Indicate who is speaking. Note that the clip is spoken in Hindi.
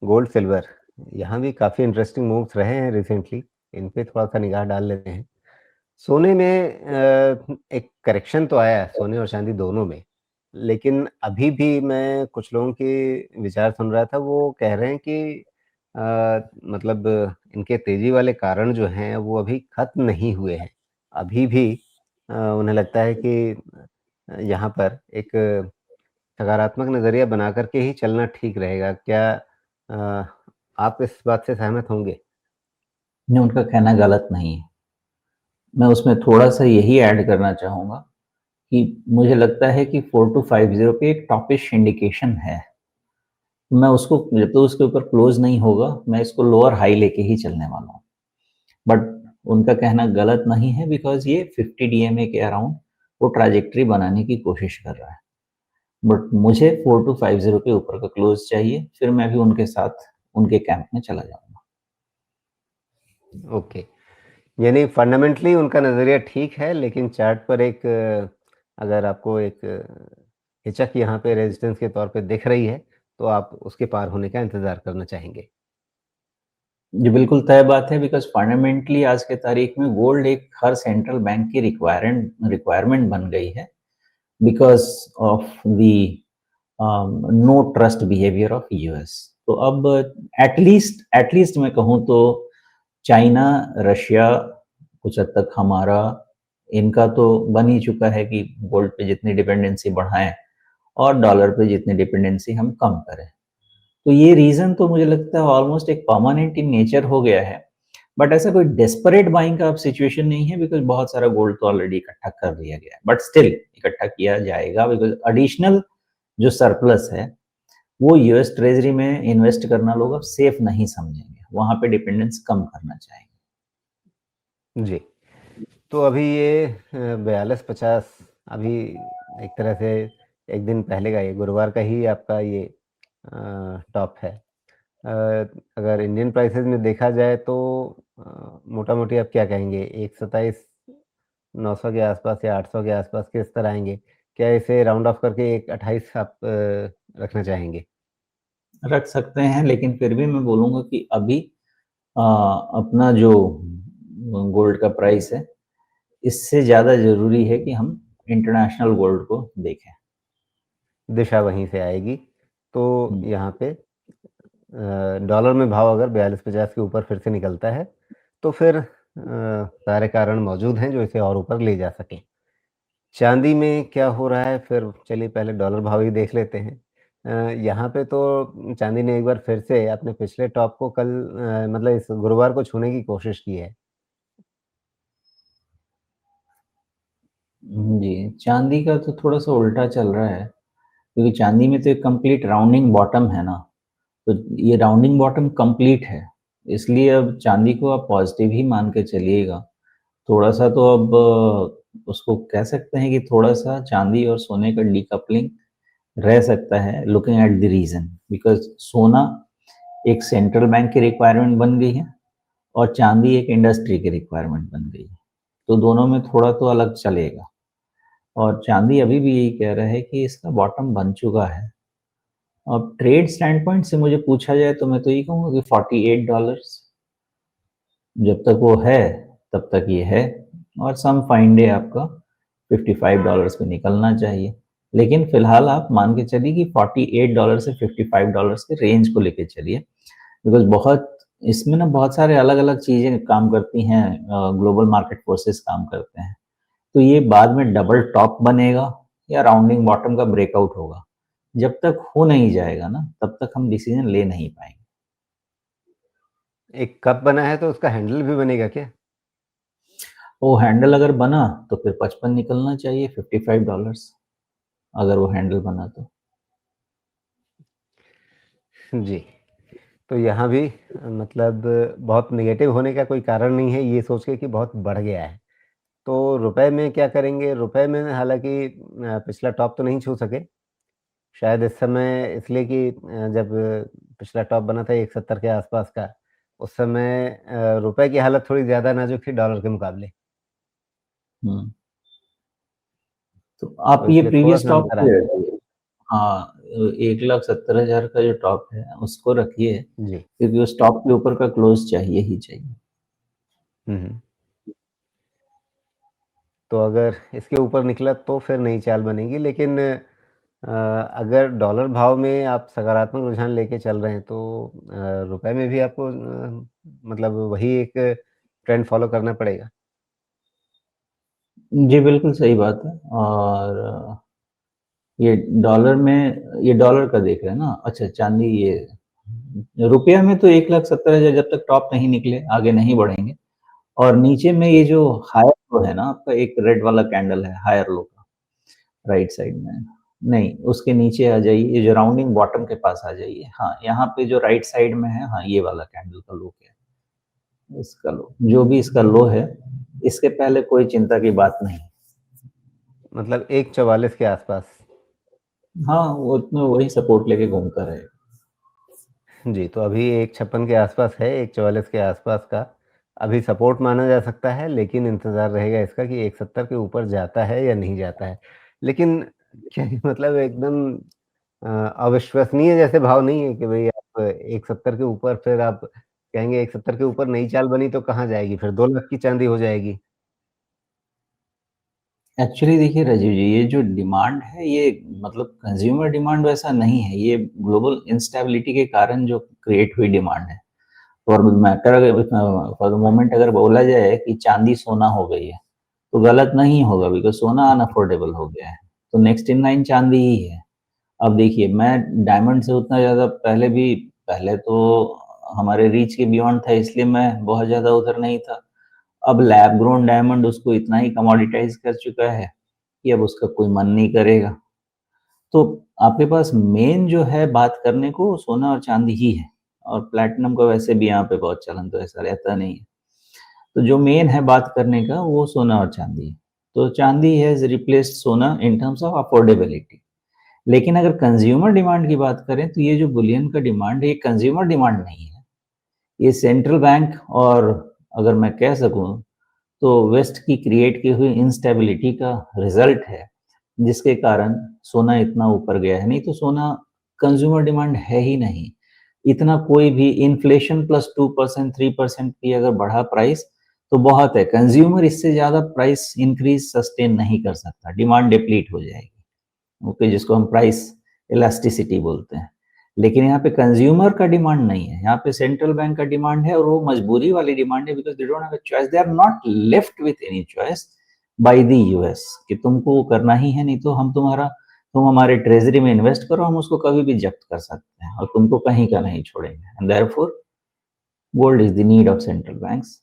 Speaker 1: गोल्ड, सिल्वर, यहाँ भी काफ़ी इंटरेस्टिंग मूव्स रहे हैं रिसेंटली, इन पे थोड़ा-सा निगाह डाल लेते हैं। सोने में एक करेक्शन तो आया है, सोने और चाँदी दोनों में, लेकिन अभी भी मैं कुछ लोगों के विचार सुन रहा था, वो कह रहे हैं कि मतलब इनके तेज़ी वाले कारण जो हैं, वो अभी खत्म नहीं हुए हैं। अभी भी उन्हें लगता है कि यहाँ पर एक सकारात्मक नज़रिया बना कर के ही चलना ठीक रहेगा। क्या अ, आप इस बात से सहमत होंगे?
Speaker 2: नहीं, उनका कहना गलत नहीं है। मैं उसमें थोड़ा-सा यही ऐड करना चाहूँगा कि मुझे लगता है कि 4250 पे एक टॉपिश इंडिकेशन है। मैं उसको जब तक उसके ऊपर क्लोज़ नहीं होगा, मैं इसको लोअर हाई लेके ही चलने वाला हूँ। बट उनका कहना गलत नहीं है बिकॉज़ ये 50 डीएमए के अराउंड वो ट्रैजेक्टरी बनाने की कोशिश कर रहा है। बट मुझे 4250 के ऊपर का क्लोज़ चाहिए, फिर मैं भी उनके साथ उनके कैंप में चला जाऊँगा।
Speaker 1: ओके। यानी फंडामेंटली उनका नज़रिया ठीक है, लेकिन चार्ट पर एक अगर आपको एक हिचक यहाँ पे रेजिस्टेंस के तौर पे दिख रही है, तो आप उसके पार होने का इंतज़ार करना चाहेंगे।
Speaker 2: जी, बिल्कुल तय बात है बिकॉज़ फंडामेंटली आज के तारीख में गोल्ड एक हर सेंट्रल बैंक की रिक्वायरमेंट बन गई है because of the no trust behaviour of US. तो अब एट लीस्ट मैं कहूँ तो चाइना, रशिया, कुछ हद तक हमारा, इनका तो बन ही चुका है कि गोल्ड पे जितनी डिपेंडेंसी बढ़ाएँ और डॉलर पे जितनी डिपेंडेंसी हम कम करें। तो ये रीज़न तो मुझे लगता है ऑलमोस्ट एक परमानेंट इन नेचर हो गया है। बट ऐसा कोई डेस्परेट बाइंग का अब सिचुएशन नहीं है बिकॉज़ बहुत सारा गोल्ड तो ऑलरेडी इकट्ठा कर लिया गया है। बट स्टिल इकट्ठा किया जाएगा बिकॉज़ एडिशनल जो सरप्लस है, वो यूएस ट्रेज़री में इन्वेस्ट करना लोग अब सेफ नहीं समझेंगे। वहाँ पे डिपेंडेंस कम करना चाहेंगे।
Speaker 1: जी। तो अभी ये 42-50 अभी एक तरह से 1 दिन पहले का ये गुरुवार का ही आपका ये टॉप है। अ, अगर इंडियन प्राइसेज़ में देखा जाए तो मोटा-मोटी आप क्या कहेंगे? 127,900 के आसपास या 800 के आसपास किस तरह आएँगे? क्या इसे राउंड ऑफ करके एक 28 आप रखना चाहेंगे?
Speaker 2: रख सकते हैं लेकिन फिर भी मैं बोलूँगा कि अभी अपना जो गोल्ड का प्राइस है, इससे ज़्यादा ज़रूरी है कि हम इंटरनेशनल गोल्ड को देखें।
Speaker 1: दिशा वहीं से आएगी। तो
Speaker 2: हुँ।
Speaker 1: यहाँ पे डॉलर में भाव अगर 42-50 के ऊपर फिर से निकलता है, तो फिर सारे कारण मौजूद हैं जो इसे और ऊपर ले जा सकें। चाँदी में क्या हो रहा है फिर चलिए पहले डॉलर भाव ही देख लेते हैं। यहाँ पे तो चाँदी ने एक बार फिर से अपने पिछले टॉप को कल मतलब इस गुरुवार को छूने की कोशिश की है।
Speaker 2: जी, चाँदी का तो थोड़ा-सा उल्टा चल रहा है, क्योंकि चाँदी में तो एक कंप्लीट राउंडिंग बॉटम है ना, तो ये राउंडिंग बॉटम कंप्लीट है, इसलिए अब चाँदी को आप पॉज़िटिव ही मान के चलिएगा। थोड़ा-सा तो अब उसको कह सकते हैं कि थोड़ा-सा चाँदी और सोने का डीकपलिंग रह सकता है looking at the reason because सोना एक सेंट्रल बैंक की रिक्वायरमेंट बन गई है और चाँदी एक इंडस्ट्री की रिक्वायरमेंट बन गई है। तो दोनों में थोड़ा तो अलग चलेगा और चाँदी अभी भी यही कह रहा है कि इसका बॉटम बन चुका है। अब ट्रेड स्टैंड पॉइंट से मुझे पूछा जाए तो मैं तो यही कहूँगा कि $48 जब तक वो है, तब तक ये है और सम फाइन डे आपका $55 पे निकलना चाहिए। लेकिन फ़िलहाल आप मान के चलिए कि $48 से $55 के रेंज को लेके चलिए, बिकॉज़ बहुत इसमें ना बहुत सारे अलग-अलग चीज़ें काम करती हैं ग्लोबल मार्केट फोर्सेस काम करते हैं। तो ये बाद में डबल टॉप बनेगा या राउंडिंग बॉटम का ब्रेकआउट होगा। जब तक हो नहीं जाएगा ना, तब तक हम डिसीज़न ले नहीं पाएँगे।
Speaker 1: एक कप बना है तो उसका हैंडल भी बनेगा क्या?
Speaker 2: वो हैंडल अगर बना तो फिर 55 निकलना चाहिए, $55 अगर वो हैंडल बना तो।
Speaker 1: जी। तो यहाँ भी मतलब बहुत नेगेटिव होने का कोई कारण नहीं है ये सोच के कि बहुत बढ़ गया है। तो रुपए में क्या करेंगे? रुपए में हालाँकि पिछला टॉप तो नहीं छू सके। शायद इस समय इसलिए कि जब पिछला टॉप बना था 170 के आसपास का, उस समय रुपए की हालत थोड़ी ज़्यादा नाज़ुक थी डॉलर के मुकाबले,
Speaker 2: हुँ। तो आप
Speaker 1: तो
Speaker 2: ये
Speaker 1: इसलिए
Speaker 2: प्रीवियस
Speaker 1: थोड़ा-सा
Speaker 2: टॉप
Speaker 1: अंतर
Speaker 2: पे
Speaker 1: आया।
Speaker 2: रखिए। हाँ, 1,70,000 का जो टॉप है उसको रखिए,
Speaker 1: जी।
Speaker 2: क्योंकि उस टॉप के ऊपर का क्लोज चाहिए ही चाहिए।
Speaker 1: हुँ, हुँ। तो अगर इसके ऊपर निकला तो फिर नई चाल बनेगी, लेकिन अगर डॉलर भाव में आप सकारात्मक रुझान लेके चल रहे हैं तो रुपए में भी आपको मतलब वही एक ट्रेंड फ़ॉलो करना पड़ेगा?
Speaker 2: जी, बिल्कुल सही बात है। और ये डॉलर में, ये डॉलर का देख रहे हैं ना? अच्छा, चाँदी ये रुपया में तो 1,70,000 जब तक टॉप नहीं निकले, आगे नहीं बढ़ेंगे। और नीचे में ये
Speaker 1: जी।
Speaker 2: जो हायर लो है ना आपका, एक रेड वाला कैंडल है हायर लो का, राइट साइड में। नहीं, उसके नीचे आ जाइए, ये जो राउंडिंग बॉटम के पास आ जाइए। हाँ, यहाँ पे जो राइट साइड में है, हाँ, ये वाला कैंडल का लो क्या है, इसका लो। जो भी इसका लो है, इसके पहले कोई चिंता की बात नहीं।
Speaker 1: मतलब 1.44 के आसपास।
Speaker 2: हाँ, वो तो वही सपोर्ट लेके घूमता रहेगा।
Speaker 1: जी, तो अभी 1.56 के आसपास है, 1.44 के आसपास का अभी सपोर्ट माना जा सकता है, लेकिन इंतज़ार रहेगा इसका कि 1.70 के ऊपर जाता है या नहीं जाता है। लेकिन क्या ये मतलब एकदम अविश्वसनीय जैसे भाव नहीं है कि भई आप 1.70 के ऊपर फिर आप कहेंगे 1.70 के ऊपर नई चाल बनी तो कहाँ जाएगी? फिर 2 लाख की चाँदी हो जाएगी।
Speaker 2: एक्चुअली देखिए राजीव जी, ये जो डिमांड है, ये मतलब कंज्यूमर डिमांड वैसा नहीं है, ये ग्लोबल इंस्टेबिलिटी के कारण जो क्रिएट हुई डिमांड है। For matter for the moment अगर बोला जाए कि चांदी सोना हो गई है, तो गलत नहीं होगा, बिकॉज़ सोना अनअफोर्डेबल हो गया है। तो नेक्स्ट इन लाइन चांदी ही है। अब देखिए, मैं डायमंड से उतना ज़्यादा पहले तो हमारे रीच के बियॉन्ड था, इसलिए मैं बहुत ज़्यादा उधर नहीं था। अब लैब ग्रोन डायमंड उसको इतना ही कमोडिटाइज़ कर चुका है कि अब उसका कोई मन नहीं करेगा। तो आपके पास मेन जो है बात करने को, सोना और चांदी ही है। और प्लैटिनम का वैसे भी यहाँ पे बहुत चलन तो ऐसा रहता नहीं है। तो जो मेन है बात करने का, वो सोना और चांदी है। तो चांदी हैज़ रिप्लेस्ड सोना इन टर्म्स ऑफ अफोर्डेबिलिटी। लेकिन अगर कंज्यूमर डिमांड की बात करें, तो ये जो बुलियन का डिमांड है, ये कंज्यूमर डिमांड नहीं है। ये सेंट्रल बैंक, और अगर मैं कह सकूँ तो वेस्ट की क्रिएट की हुई इंस्टेबिलिटी का रिजल्ट है, जिसके कारण सोना इतना ऊपर गया है। नहीं तो सोना कंज्यूमर डिमांड है ही नहीं। इतना कोई भी इन्फ्लेशन प्लस 2% 3% की अगर बढ़ा प्राइस, तो बहुत है। कंज्यूमर इससे ज़्यादा प्राइस इंक्रीज़ सस्टेन नहीं कर सकता, डिमांड डिप्लीट हो जाएगी। ओके, जिसको हम प्राइस इलास्टिसिटी बोलते हैं। लेकिन यहाँ पे कंज्यूमर का डिमांड नहीं है, यहाँ पे सेंट्रल बैंक का डिमांड है, और वो मजबूरी वाली डिमांड है, because they don't have a choice, they are not left with any choice by the US कि तुमको वो करना ही है, नहीं तो तुम हमारे ट्रेजरी में इन्वेस्ट करो, हम उसको कभी भी जब्त कर सकते हैं और तुमको कहीं का नहीं छोड़ेंगे। And therefore gold is the need of central banks.